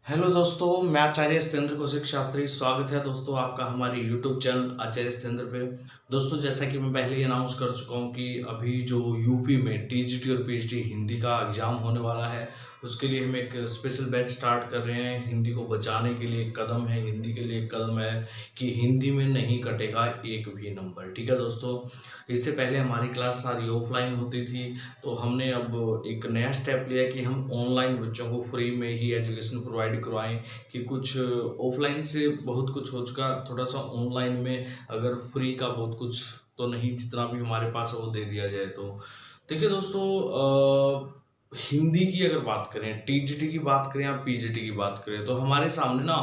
Hello दोस्तों, मैं आचार्य सत्येंद्र कौशिक शास्त्री। स्वागत है दोस्तों आपका हमारे यूट्यूब चैनल आचार्य सत्येंद्र पे। दोस्तों, जैसा कि मैं पहले ही अनाउंस कर चुका हूँ कि अभी जो यूपी में टीजीटी और पीएचडी हिंदी का एग्जाम होने वाला है, उसके लिए हम एक स्पेशल बैच स्टार्ट कर रहे हैं। हिंदी को बचाने के लिए एक कदम है, हिंदी के लिए एक कदम है कि हिंदी में नहीं कटेगा एक भी नंबर। ठीक है दोस्तों, इससे पहले हमारी क्लास सारी ऑफलाइन होती थी, तो हमने अब एक नया स्टेप लिया कि हम ऑनलाइन बच्चों को फ्री में ही एजुकेशन प्रोवाइड करवाएं। कि कुछ ऑफलाइन से बहुत कुछ हो चुका, थोड़ा सा ऑनलाइन में अगर फ्री का बहुत कुछ तो नहीं, जितना भी हमारे पास है वो दे दिया जाए। तो देखिए दोस्तों, हिंदी की अगर बात करें, टीजीटी की बात करें या पीजीटी की बात करें, तो हमारे सामने ना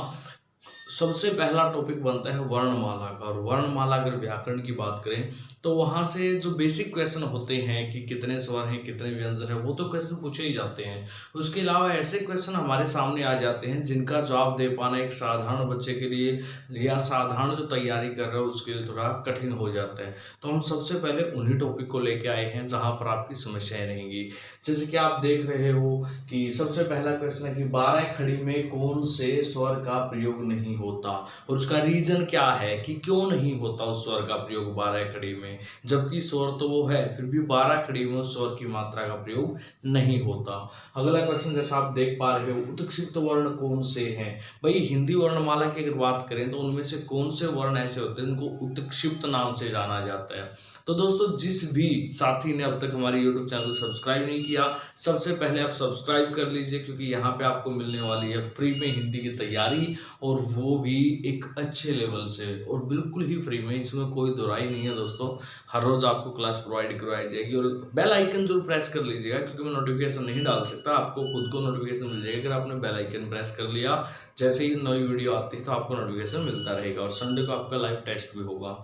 सबसे पहला टॉपिक बनता है वर्णमाला का। और वर्णमाला अगर व्याकरण की बात करें तो वहाँ से जो बेसिक क्वेश्चन होते हैं कि कितने स्वर हैं, कितने व्यंजन हैं, वो तो क्वेश्चन पूछे ही जाते हैं। उसके अलावा ऐसे क्वेश्चन हमारे सामने आ जाते हैं जिनका जवाब दे पाना एक साधारण बच्चे के लिए या साधारण जो तैयारी कर रहे हो उसके लिए थोड़ा कठिन हो जाता है। तो हम सबसे पहले उन्हीं टॉपिक को लेके आए हैं जहाँ पर आपकी समस्याएं रहेंगी। जैसे कि आप देख रहे हो कि सबसे पहला क्वेश्चन है कि 12 खड़ी में कौन से स्वर का प्रयोग नहीं होता, और उसका रीजन क्या है कि क्यों नहीं होता उस स्वर का प्रयोग 12 खड़ी में, जबकि स्वर तो वो है फिर भी 12 खड़ी में उस स्वर की मात्रा का प्रयोग नहीं होता। अगला क्वेश्चन जैसा आप देख पा रहे हो, उत्क्षिप्त वर्ण कौन से हैं। भाई, हिंदी वर्णमाला की अगर बात करें तो उनमें से कौन से वर्ण ऐसे होते हैं जिनको उत्क्षिप्त नाम से जाना जाता है। तो दोस्तों, जिस भी साथी ने अब तक हमारे यूट्यूब चैनल सब्सक्राइब नहीं किया, सबसे पहले आप सब्सक्राइब कर लीजिए, क्योंकि यहाँ पे आपको मिलने वाली है फ्री में हिंदी की तैयारी, और वो भी एक अच्छे लेवल से और बिल्कुल ही फ्री में। इसमें कोई दोहराई नहीं है दोस्तों, हर रोज आपको क्लास प्रोवाइड करवाई जाएगी। और बेल आइकन जरूर प्रेस कर लीजिएगा, क्योंकि मैं नोटिफिकेशन नहीं डाल सकता, आपको खुद को नोटिफिकेशन मिल जाएगा अगर आपने बेल आइकन प्रेस कर लिया। जैसे ही नई वीडियो आती है तो आपको नोटिफिकेशन मिलता रहेगा। और संडे को आपका लाइव टेस्ट भी होगा।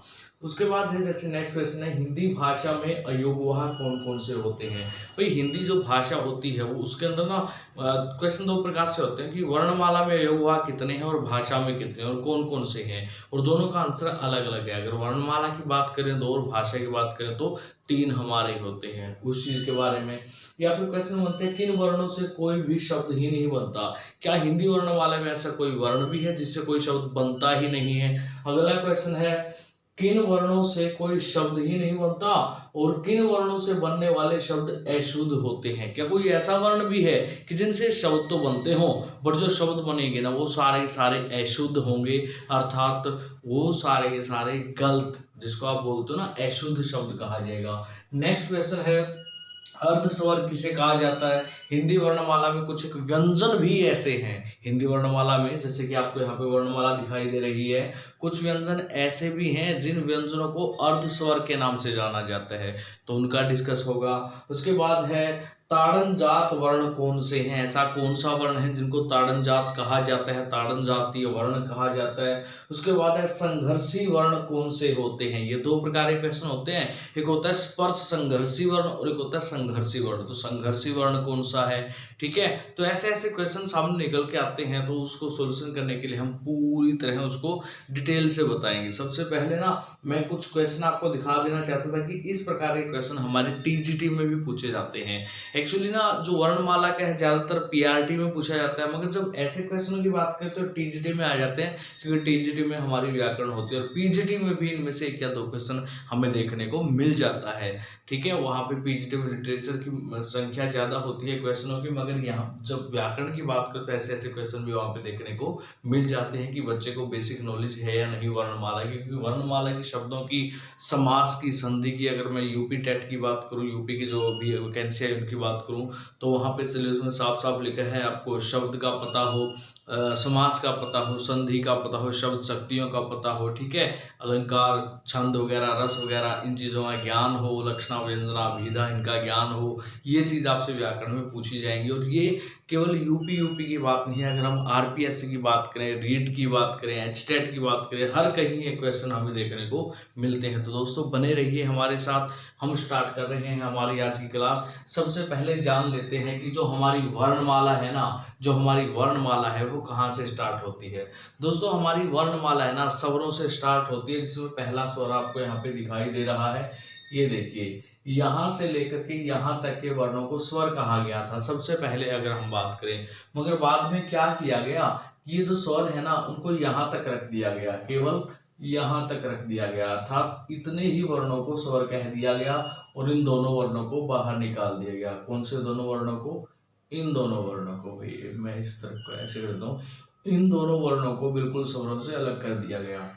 उसके बाद है जैसे नेक्स्ट क्वेश्चन है, हिंदी भाषा में अयोगवाह कौन कौन से होते हैं। भाई, हिंदी जो भाषा होती है वो उसके अंदर ना क्वेश्चन दो प्रकार से होते हैं कि वर्णमाला में अयोगवाह कितने हैं और भाषा में कितने हैं और कौन कौन से हैं, और दोनों का आंसर अलग अलग है। अगर वर्णमाला की बात करें दो और भाषा की बात करें तो 3 हमारे होते हैं उस चीज के बारे में। या फिर क्वेश्चन बनते हैं, किन वर्णों से कोई भी शब्द ही नहीं बनता। क्या हिंदी वर्णमाला में ऐसा कोई वर्ण भी है जिससे कोई शब्द बनता ही नहीं है। अगला क्वेश्चन है, किन वर्णों से कोई शब्द ही नहीं बनता और किन वर्णों से बनने वाले शब्द अशुद्ध होते हैं। क्या कोई ऐसा वर्ण भी है कि जिनसे शब्द तो बनते हों बट जो शब्द बनेंगे ना वो सारे के सारे अशुद्ध होंगे, अर्थात वो सारे के सारे गलत, जिसको आप बोलते हो ना अशुद्ध शब्द कहा जाएगा। नेक्स्ट क्वेश्चन है, अर्ध स्वर किसे कहा जाता है। हिंदी वर्णमाला में कुछ एक व्यंजन भी ऐसे हैं हिंदी वर्णमाला में, जैसे कि आपको यहाँ पे वर्णमाला दिखाई दे रही है, कुछ व्यंजन ऐसे भी हैं जिन व्यंजनों को अर्ध स्वर के नाम से जाना जाता है, तो उनका डिस्कस होगा। उसके बाद है, ताड़न जात वर्ण कौन से हैं। ऐसा कौन सा वर्ण है जिनको ताड़न जात कहा जाता है, ताड़न जातीय वर्ण कहा जाता है। उसके बाद है, संघर्षी वर्ण कौन से होते हैं। ये 2 प्रकार के क्वेश्चन होते हैं, एक होता है स्पर्श संघर्षी वर्ण और एक होता है संघर्षी वर्ण। तो संघर्षी वर्ण कौन सा है, ठीक है। तो ऐसे ऐसे क्वेश्चन सामने निकल के आते हैं, तो उसको सोल्यूशन करने के लिए हम पूरी तरह उसको डिटेल से बताएंगे। सबसे पहले ना मैं कुछ क्वेश्चन आपको दिखा देना चाहता था कि इस प्रकार के क्वेश्चन हमारे टीजीटी में भी पूछे जाते हैं। एक्चुअली ना जो वर्णमाला का है ज्यादातर पीआरटी में पूछा जाता है, मगर जब ऐसे क्वेश्चनों की बात करें तो टीजीटी में आ जाते हैं, क्योंकि टीजीटी में हमारी व्याकरण होती है और पीजीटी में भी इनमें से 1 या 2 क्वेश्चन हमें देखने को मिल जाता है। ठीक है, वहाँ पे पीजीटी में लिटरेचर की संख्या ज्यादा होती है क्वेश्चनों की, मगर यहाँ जब व्याकरण की बात करें तो ऐसे ऐसे क्वेश्चन भी वहाँ पे देखने को मिल जाते हैं कि बच्चे को बेसिक नॉलेज है या नहीं वर्णमाला की। क्योंकि वर्णमाला की शब्दों की, समास की, संधि की, अगर मैं यूपी टेट की बात करूँ, यूपी की जो भी वैकेंसी है उनकी बात करूं, तो वहां पे सिलेबस में साफ साफ लिखा है, आपको शब्द का पता हो, समास का पता हो, संधि का पता हो, शब्द शक्तियों का पता हो, ठीक है, अलंकार, छंद वगैरह, रस वगैरह, इन चीज़ों का ज्ञान हो, लक्षणा, व्यंजना, अभिधा, इनका ज्ञान हो। ये चीज़ आपसे व्याकरण में पूछी जाएंगी। और ये केवल यूपी की बात नहीं है, अगर हम आरपीएससी की बात करें, रीट की बात करें, एचटेट की बात करें, हर कहीं ये क्वेश्चन हमें देखने को मिलते हैं। तो दोस्तों बने रहिए हमारे साथ, हम स्टार्ट कर रहे हैं हमारी आज की क्लास। सबसे पहले जान लेते हैं कि जो हमारी वर्णमाला है ना, जो हमारी वर्णमाला है वो कहाँ से स्टार्ट होती है। दोस्तों, हमारी वर्णमाला है ना स्वरों से स्टार्ट होती है, जिसमें पहला स्वर आपको यहाँ पे दिखाई दे रहा है, ये देखिए, यहाँ से लेकर के यहाँ तक के वर्णों को स्वर कहा गया था सबसे पहले अगर हम बात करें। मगर बाद में क्या किया गया, ये जो स्वर है ना उनको यहाँ तक रख दिया गया, केवल यहाँ तक रख दिया गया, अर्थात इतने ही वर्णों को स्वर कह दिया गया और इन दोनों वर्णों को बाहर निकाल दिया गया। कौन से दोनों वर्णों को, इन दोनों वर्णों को, भाई मैं इस तरफ को ऐसे करता हूँ, इन दोनों वर्णों को बिल्कुल स्वरों से अलग कर दिया गया।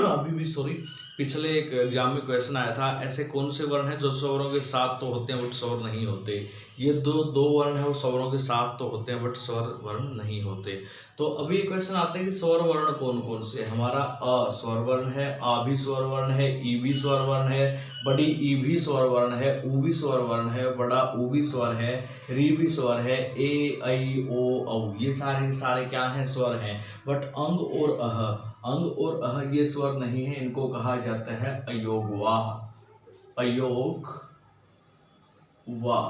अभी भी सॉरी, पिछले एक एग्जाम में क्वेश्चन आया था, ऐसे कौन से वर्ण हैं जो स्वरों के साथ तो होते हैं बट स्वर नहीं होते। ये दो वर्ण है वो स्वरों के साथ तो होते हैं बट स्वर वर्ण नहीं होते। तो अभी एक क्वेश्चन आता है कि स्वर वर्ण कौन कौन से, हमारा अ स्वर वर्ण है, आ भी स्वर वर्ण है, ई भी स्वर वर्ण है, बड़ी ई भी स्वर वर्ण है, ऊ भी स्वर वर्ण है, बड़ा ऊ भी स्वर है, री भी स्वर है, ए ऐ ओ औ, ये सारे क्या हैं, स्वर हैं। बट अंग और अह ये स्वर नहीं है, इनको कहा जाता है अयोगवाह, वाह,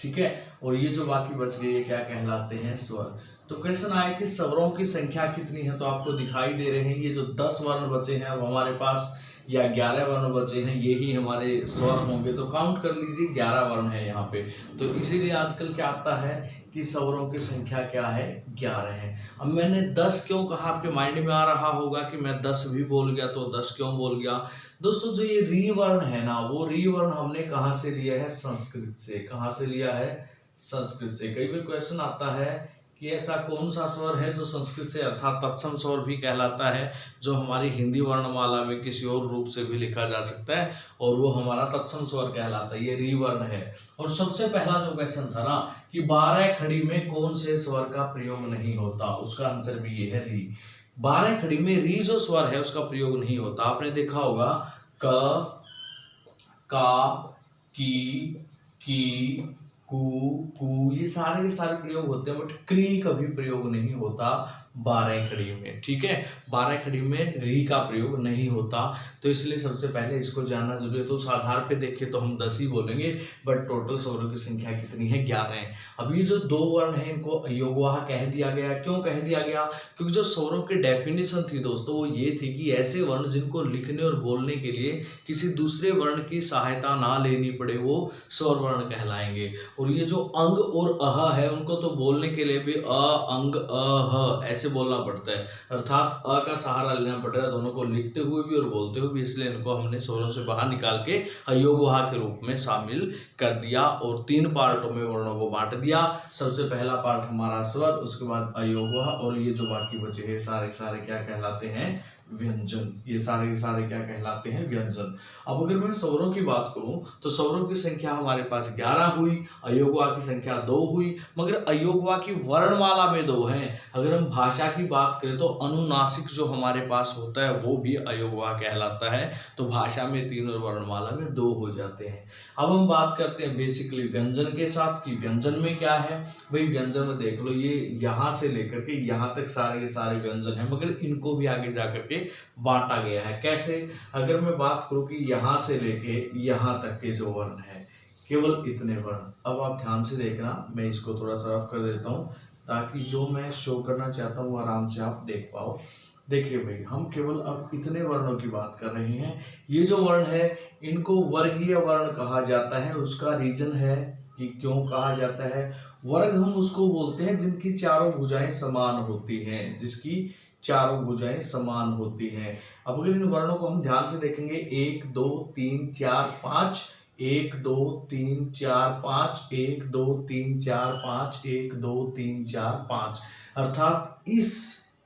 ठीक है। और ये जो बाकी बच गए ये क्या कहलाते हैं, स्वर। तो क्वेश्चन आया कि स्वरों की संख्या कितनी है, तो आपको दिखाई दे रहे हैं ये जो 10 वर्ण बचे हैं अब हमारे पास, या 11 वर्ण बचे हैं, यही हमारे स्वर होंगे। तो काउंट कर लीजिए 11 वर्ण है यहाँ पे। तो इसीलिए आजकल क्या आता है कि स्वरों की संख्या क्या है, 11 है। अब मैंने 10 क्यों कहा, आपके माइंड में आ रहा होगा कि मैं 10 भी बोल गया तो 10 क्यों बोल गया। दोस्तों जो ये री वर्ण है ना, वो री वर्ण हमने कहाँ से लिया है, संस्कृत से। कहाँ से लिया है, संस्कृत से। कई बार क्वेश्चन आता है कि ऐसा कौन सा स्वर है जो संस्कृत से, अर्थात तत्सम स्वर भी कहलाता है, जो हमारी हिंदी वर्णमाला में किसी और रूप से भी लिखा जा सकता है, और वो हमारा तत्सम स्वर कहलाता है, ये री वर्ण है। और सबसे पहला जो क्वेश्चन था ना कि 12 खड़ी में कौन से स्वर का प्रयोग नहीं होता, उसका आंसर भी ये है री। 12 खड़ी में री जो स्वर है उसका प्रयोग नहीं होता। आपने देखा होगा क, का, की, कू, ये सारे के सारे प्रयोग होते हैं, बट क्री कभी प्रयोग नहीं होता 12 खड़ी में, ठीक है। 12 खड़ी में री का प्रयोग नहीं होता, तो इसलिए सबसे पहले इसको जानना जरूरी है। तो उस आधार पे देखें तो हम 10 ही बोलेंगे, बट टोटल स्वरों की संख्या कितनी है, 11 है। अब ये जो 2 वर्ण है इनको अयोगवाह कह दिया गया। क्यों कह दिया गया, क्योंकि जो स्वरों की डेफिनेशन थी दोस्तों वो ये थी कि ऐसे वर्ण जिनको लिखने और बोलने के लिए किसी दूसरे वर्ण की सहायता ना लेनी पड़े वो स्वर वर्ण कहलाएंगे। और ये जो अंग और अह है उनको तो बोलने के लिए भी अ अंग अह ऐसे बोलना पड़ता है, अर्थात अ का सहारा लेना पड़ रहा है दोनों को लिखते हुए भी और बोलते हुए भी, इसलिए इनको हमने स्वरों से बाहर निकाल के अयोगवाह के रूप में शामिल कर दिया और 3 पार्टों में वर्णों को बांट दिया। सबसे पहला पार्ट हमारा स्वर, उसके बाद अयोगवाह, और ये जो बाकी बचे हैं सारे सारे क्या कहलाते हैं, व्यंजन। ये सारे के सारे क्या कहलाते हैं, व्यंजन। अब अगर मैं स्वरों की बात करूं तो स्वरों की संख्या हमारे पास 11 हुई, अयोगवाह की संख्या 2 हुई, मगर अयोगवाह की वर्णमाला में 2 हैं। अगर हम भाषा की बात करें तो अनुनासिक जो हमारे पास होता है वो भी अयोगवाह कहलाता है। तो भाषा में 3 और वर्णमाला में 2 हो जाते हैं। अब हम बात करते हैं बेसिकली व्यंजन के साथ कि व्यंजन में क्या है। भाई व्यंजन में देख लो, ये यहाँ से लेकर के यहाँ तक सारे के सारे व्यंजन है, मगर इनको भी आगे जाकर के बांटा गया है। कैसे, अगर मैं बात करूं कि यहाँ से लेके यहाँ तक के जो वर्ण है केवल इतने वर्ण। अब आप ध्यान से देखना, मैं इसको थोड़ा सा रफ कर देता हूँ ताकि जो मैं शो करना चाहता हूँ आराम से आप देख पाओ। देखिए भाई, हम केवल अब इतने वर्णों की बात कर रहे हैं। ये जो वर्ण है इनको वर्गीय वर्ण कहा जाता है। उसका रीजन है कि क्यों कहा जाता है। वर्ग हम उसको बोलते हैं जिनकी चारों भुजाएं समान होती हैं, जिसकी चारों भुजाएं समान होती हैं। अब अगर इन वर्णों को हम ध्यान से देखेंगे, 1 2 3 4 5, 1 2 3 4 5, 1 2 3 4 5, 1 2 3 4 5, अर्थात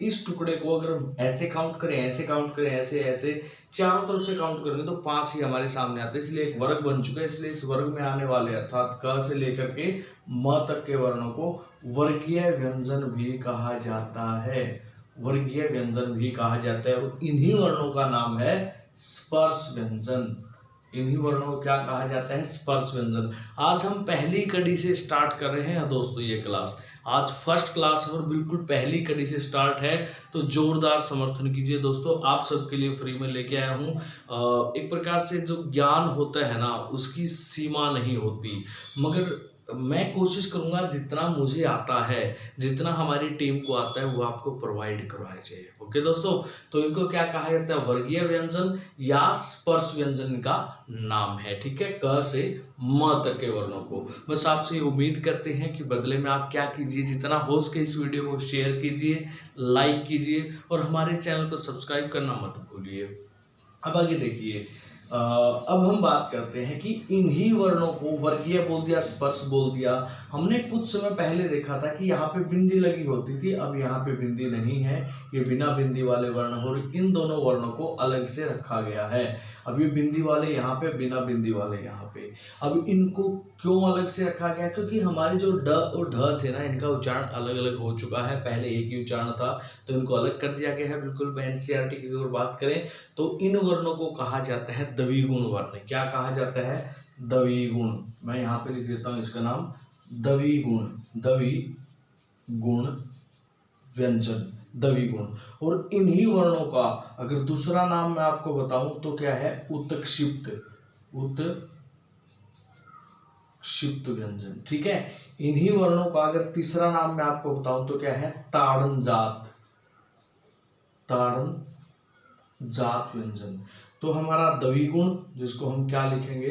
इस टुकड़े को अगर हम ऐसे काउंट करें, ऐसे काउंट करें, ऐसे ऐसे चारों तरफ से काउंट करेंगे तो 5 ही हमारे सामने आते हैं। इसलिए एक वर्ग बन चुका है। इसलिए इस वर्ग में आने वाले अर्थात क से लेकर के म तक के वर्णों को वर्गीय व्यंजन भी कहा जाता है। वर्गीय व्यंजन भी कहा जाता है और इन्हीं वर्णों का नाम है स्पर्श व्यंजन। इन्हीं वर्णों को क्या कहा जाता है, स्पर्श व्यंजन। आज हम पहली कड़ी से स्टार्ट कर रहे हैं दोस्तों। ये क्लास आज फर्स्ट क्लास है और बिल्कुल पहली कड़ी से स्टार्ट है, तो जोरदार समर्थन कीजिए दोस्तों। आप सबके लिए फ्री में लेके आया हूँ। एक प्रकार से जो ज्ञान होता है ना उसकी सीमा नहीं होती, मगर मैं कोशिश करूंगा जितना मुझे आता है, जितना हमारी टीम को आता है वो आपको प्रोवाइड करवाया जाए। ओके दोस्तों, तो इनको क्या कहा जाता है, वर्गीय व्यंजन या स्पर्श व्यंजन का नाम है। ठीक है, क से म तक के वर्णों को। बस आपसे उम्मीद करते हैं कि बदले में आप क्या कीजिए, जितना हो सके इस वीडियो को शेयर कीजिए, लाइक कीजिए और हमारे चैनल को सब्सक्राइब करना मत भूलिए। अब आगे देखिए, अब हम बात करते हैं कि इन्हीं वर्णों को वर्गीय बोल दिया, स्पर्श बोल दिया। हमने कुछ समय पहले देखा था कि यहाँ पे बिंदी लगी होती थी, अब यहाँ पे बिंदी नहीं है, ये बिना बिंदी वाले वर्ण और इन दोनों वर्णों को अलग से रखा गया है। अब ये बिंदी वाले यहाँ पे, बिना बिंदी वाले यहाँ पे। अब इनको क्यों अलग से रखा गया, क्योंकि हमारे जो ड और ढ थे ना, इनका उच्चारण अलग अलग हो चुका है। पहले एक ही उच्चारण था तो इनको अलग कर दिया गया है। बिल्कुल एनसीईआरटी की अगर बात करें तो इन वर्णों को कहा जाता है द्विगुण वर्ण। क्या कहा जाता है, द्विगुण। मैं यहाँ पे लिख देता हूँ इसका नाम, द्विगुण, द्विगुण व्यंजन, द्विगुण। और इन्हीं वर्णों का अगर दूसरा नाम मैं आपको बताऊं तो क्या है, उत्क्षिप्त, उत्क्षिप्त व्यंजन। ठीक है, इन्हीं वर्णों का अगर तीसरा नाम मैं आपको बताऊं तो क्या है, ताड़नजात, ताड़नजात व्यंजन। तो हमारा द्विगुण, जिसको हम क्या लिखेंगे,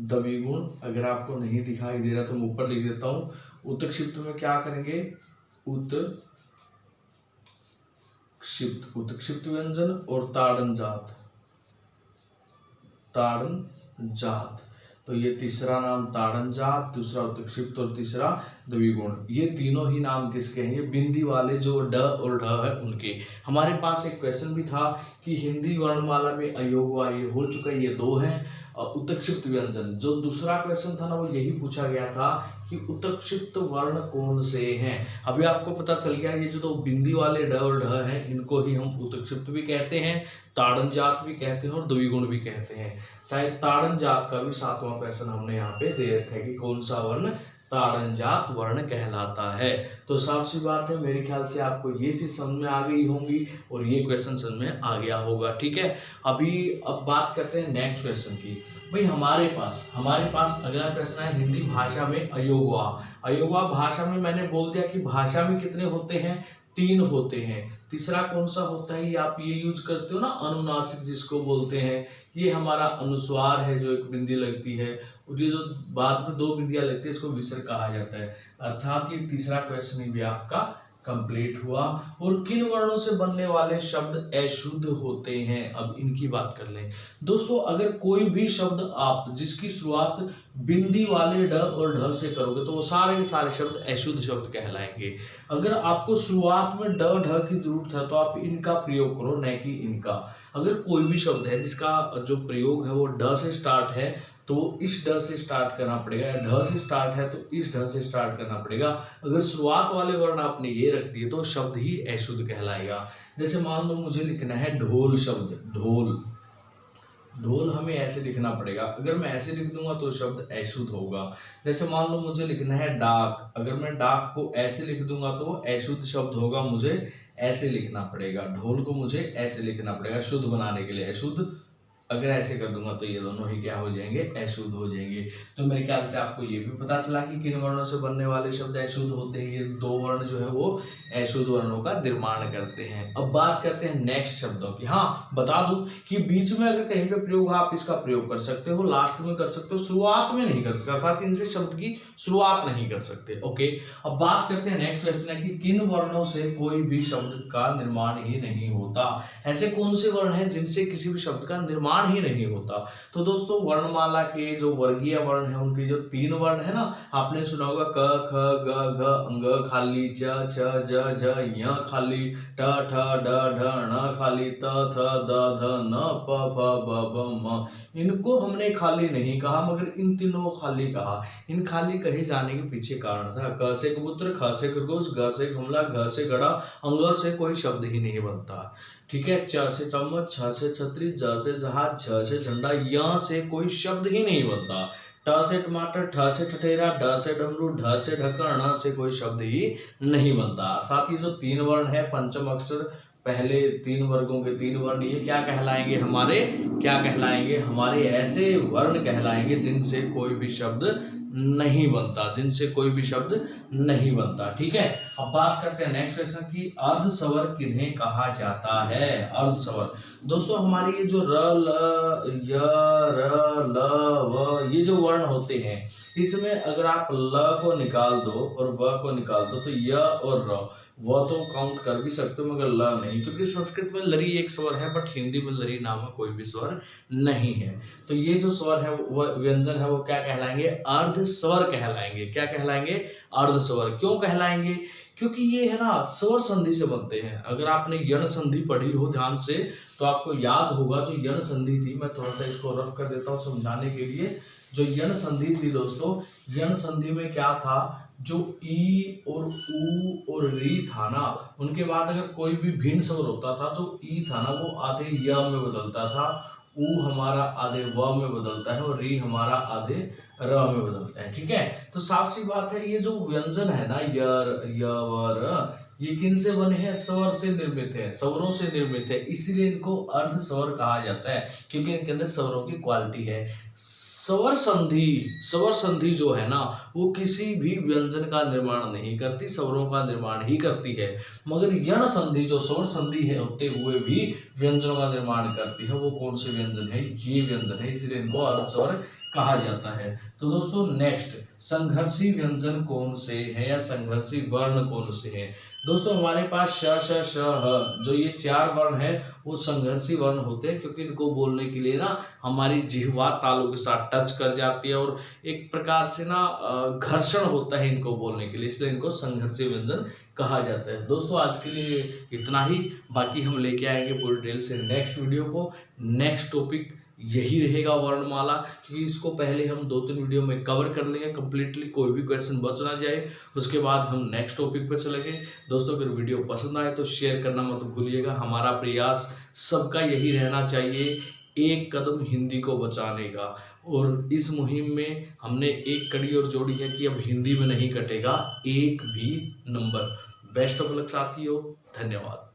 द्विगुण। अगर आपको नहीं दिखाई दे रहा तो मैं ऊपर लिख देता हूं। उत्क्षिप्त में क्या करेंगे, उत्क्षिप्त व्यंजन और ताड़नजात, ताड़नजात। तो ये तीसरा नाम ताड़नजात, दूसरा उत्क्षिप्त और तीसरा द्विगुण। ये तीनों ही नाम किसके हैं, ये बिंदी वाले जो ड और ढ है उनके। हमारे पास एक क्वेश्चन भी था कि हिंदी वर्णमाला में अयोगवा, ये हो चुका है, ये दो हैं। उत्क्षिप्त व्यंजन, जो दूसरा क्वेश्चन था ना, वो यही पूछा गया था कि उत्क्षिप्त वर्ण कौन से हैं। अभी आपको पता चल गया, ये जो दो बिंदी वाले ड और ढ हैं, इनको ही हम उत्क्षिप्त भी कहते हैं, ताड़नजात भी कहते हैं और द्विगुण भी कहते हैं। शायद ताड़नजात का भी 7वां क्वेश्चन हमने यहाँ पे दे रखा है कि कौन सा वर्ण ताड़नजात वर्ण कहलाता है। तो साफ सी बात है, मेरे ख्याल से आपको ये चीज समझ में आ गई होंगी और ये क्वेश्चन समझ में आ गया होगा। ठीक है, अब बात करते हैं नेक्स्ट क्वेश्चन की। भाई हमारे पास अगला प्रश्न है, हिंदी भाषा में अयोगवा। अयोगवा भाषा में मैंने बोल दिया कि भाषा में कितने होते हैं, 3 होते हैं। तीसरा कौन सा होता है, ये आप ये यूज करते हो ना, अनुनासिक जिसको बोलते हैं। ये हमारा अनुस्वार है, जो एक बिंदी लगती है, और ये जो बाद में 2 बिंदियां लगती है, इसको विसर्ग कहा जाता है। अर्थात ये तीसरा क्वेश्चन भी आपका कंप्लीट हुआ। और किन वर्णों से बनने वाले शब्द अशुद्ध होते हैं, अब इनकी बात कर लें। दोस्तों, अगर कोई भी शब्द आप जिसकी शुरुआत बिंदी वाले ड और ढ से करोगे तो वो सारे के सारे शब्द अशुद्ध शब्द कहलाएंगे। अगर आपको शुरुआत में ड ढ की जरूरत है तो आप इनका प्रयोग करो, न कि इनका। अगर कोई भी शब्द है जिसका जो प्रयोग है वो ड से स्टार्ट है तो इस ड से स्टार्ट करना पड़ेगा, या ढ से स्टार्ट है तो इस ढ से स्टार्ट करना पड़ेगा। अगर शुरुआत वाले वर्ण आपने ये रख दिए तो शब्द ही अशुद्ध कहलाएगा। जैसे मान लो मुझे लिखना है ढोल शब्द, ढोल, ढोल हमें ऐसे लिखना पड़ेगा। अगर मैं ऐसे लिख दूंगा तो शब्द अशुद्ध होगा। जैसे मान लो मुझे लिखना है डाक, अगर मैं डाक को ऐसे लिख दूंगा तो अशुद्ध शब्द होगा, मुझे ऐसे लिखना पड़ेगा। ढोल को मुझे ऐसे लिखना पड़ेगा शुद्ध बनाने के लिए, अशुद्ध। अगर ऐसे कर दूंगा तो ये दोनों ही क्या हो जाएंगे, अशुद्ध हो जाएंगे। तो मेरे ख्याल से आपको ये भी पता चला कि किन वर्णों से बनने वाले शब्द अशुद्ध होते हैं। ये 2 वर्ण जो है वो अशुद्ध वर्णों का निर्माण करते हैं। अब बात करते हैं नेक्स्ट शब्दों की। हाँ, बता दूं कि बीच में अगर कहीं पे प्रयोग आप इसका प्रयोग कर सकते हो, लास्ट में कर सकते हो, शुरुआत में नहीं कर सकते, अर्थात इनसे शब्द की शुरुआत नहीं कर सकते। ओके, अब बात करते हैं नेक्स्ट क्वेश्चन है कि किन वर्णों से कोई भी शब्द का निर्माण ही नहीं होता। ऐसे कौन से वर्ण हैं जिनसे किसी भी शब्द का निर्माण ही नहीं होता। तो दोस्तों, वर्णमाला के जो वर्गीय वर्ण है उनके जो 3 वर्ण है ना, आपने सुना होगा क ख ग घ अंग खाली, च छ ज झ य खाली, ट ठ ड ढ ण खाली, त थ द ध न प फ ब भ म। इनको हमने खाली नहीं कहा मगर इन तीनों खाली कहा। इन खाली कहे जाने के पीछे कारण था। क से कबूतर, ख से खरगोश, ग से गमला, घ से घड़ा, अंग से कोई शब्द ही नहीं बनता। ठीक है, च से चम्मच, छ से छतरी, ज से जहाज, झ से झंडा, य से कोई शब्द ही नहीं बनता। ट से टमाटर, ठ से ठठेरा, ड से डमरू, ढ से ढक्कन, ण से कोई शब्द ही नहीं बनता। अर्थात ये जो 3 वर्ण है, पंचम अक्षर, पहले 3 वर्गों के 3 वर्ण, ये क्या कहलाएंगे, हमारे क्या कहलाएंगे, हमारे ऐसे वर्ण कहलाएंगे जिनसे कोई भी शब्द नहीं बनता, जिनसे कोई भी शब्द नहीं बनता। ठीक है, अब बात करते हैं नेक्स्ट क्वेश्चन की, अर्धस्वर किन्हें कहा जाता है? अर्धस्वर दोस्तों हमारी ये जो र ल य र ल व ये जो वर्ण होते हैं, इसमें अगर आप ल को निकाल दो और व को निकाल दो तो य और र वो तो काउंट कर भी सकते हो मगर ल नहीं, क्योंकि संस्कृत में लरी एक स्वर है बट हिंदी में लरी नामक कोई भी स्वर नहीं है। तो ये जो स्वर है वो व्यंजन है वो क्या कहलाएंगे? अर्धस्वर कहलाएंगे। क्या कहलाएंगे? अर्धस्वर। क्यों कहलाएंगे? क्योंकि ये है ना स्वर संधि से बनते हैं। अगर आपने यण संधि पढ़ी हो ध्यान से तो आपको याद होगा, जो यण संधि थी, मैं थोड़ा सा इसको रफ कर देता हूँ समझाने के लिए। जो यण संधि थी दोस्तों, यण संधि में क्या था, जो ई और ऊ और री था ना, उनके बाद अगर कोई भी भिन्न स्वर होता था, जो ई था ना वो आधे य में बदलता था, ऊ हमारा आधे व में बदलता है और री हमारा आधे र में बदलता है। ठीक है, तो साफ सी बात है ये जो व्यंजन है ना य व र, ये किन से बने हैं? स्वर से निर्मित है, स्वरों से निर्मित है, इसीलिए इनको अर्ध स्वर कहा जाता है, क्योंकि इनके अंदर स्वरों की क्वालिटी है। स्वर संधि जो है ना वो किसी भी व्यंजन का निर्माण नहीं करती, स्वरों का निर्माण ही करती है। मगर यण संधि जो स्वर संधि है होते हुए भी व्यंजनों का निर्माण करती है, वो कौन से व्यंजन है? ये व्यंजन है, इसलिए इनको अर्ध स्वर कहा जाता है। तो दोस्तों नेक्स्ट, संघर्षी व्यंजन कौन से है या संघर्षी वर्ण कौन से हैं? दोस्तों हमारे पास श श श ह, जो ये 4 वर्ण है वो संघर्षी वर्ण होते हैं, क्योंकि इनको बोलने के लिए ना हमारी जिह्वा तालु के साथ टच कर जाती है और एक प्रकार से ना घर्षण होता है इनको बोलने के लिए, इसलिए इनको संघर्षी व्यंजन कहा जाता है। दोस्तों आज के लिए इतना ही, बाकी हम लेके आएंगे पूरी डिटेल से नेक्स्ट वीडियो को। नेक्स्ट टॉपिक यही रहेगा वर्णमाला, क्योंकि इसको पहले हम 2-3 वीडियो में कवर कर लेंगे कंप्लीटली, कोई भी क्वेश्चन बच ना जाए, उसके बाद हम नेक्स्ट टॉपिक पर चलेंगे। दोस्तों अगर वीडियो पसंद आए तो शेयर करना मत भूलिएगा। हमारा प्रयास सबका यही रहना चाहिए, एक कदम हिंदी को बचाने का, और इस मुहिम में हमने एक कड़ी और जोड़ी है कि अब हिंदी में नहीं कटेगा एक भी नंबर। बेस्ट ऑफ लक साथियों, धन्यवाद।